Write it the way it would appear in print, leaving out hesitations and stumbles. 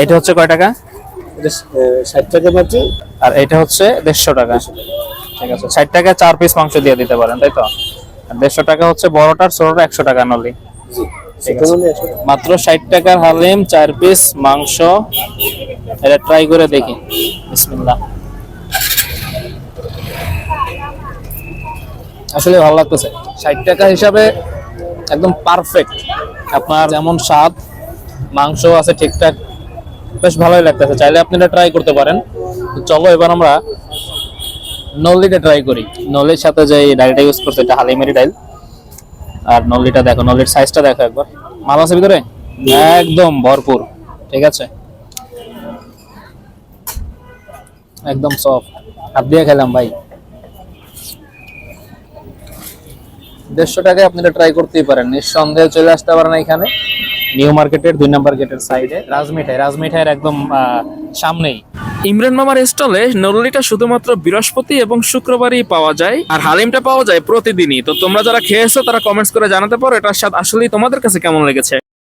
এটা হচ্ছে কয় টাকা? এটা 60 টাকা পাচ্ছি। আর এটা হচ্ছে 150 টাকা। ঠিক আছে, 60 টাকায় 4 পিস মাংস দিয়ে দিতে পারেন, তাই তো? আর 150 টাকা হচ্ছে বড়টার, ছোটটা 100 টাকা নলি। ঠিক আছে, মাত্র 60 টাকার হালিম, 4 পিস মাংস। এটা ট্রাই করে দেখি। বিসমিল্লাহ। আসলে ভালো লাগতেছে, 60 টাকা হিসাবে একদম পারফেক্ট। আপনার যেমন স্বাদ, মাংস আছে ঠিকঠাক, বেশ ভালোই লাগতেছে। চাইলে আপনি এটা ট্রাই করতে পারেন। তো চলো এবার আমরা নলিটা ট্রাই করি। নলির সাথে যে ডালটা ইউজ করছে এটা হালিমের ডাল। আর নলিটা দেখো, নলির সাইজটা দেখো একবার। মাল আছে ভিতরে একদম ভরপুর। ঠিক আছে, একদম সফট। হাত দিয়ে খেলাম ভাই। 150 টাকায় আপনি এটা ট্রাই করতেই পারেন। নিঃসন্দেহে চলে আসতে পারেন এখানে, নিউ মার্কেটের 2 নম্বর গেটের সাইডে, রাজমিঠাইয়ের একদম সামনেই। ইমরান মামার স্টলে নরলিটা শুধুমাত্র বৃহস্পতি এবং শুক্রবারই পাওয়া যায়, আর হালিমটা পাওয়া যায় প্রতিদিনই। তো তোমরা যারা খেয়েছো তারা কমেন্টস করে জানাতে পারো এটার স্বাদ আসলেই তোমাদের কাছে কেমন লেগেছে।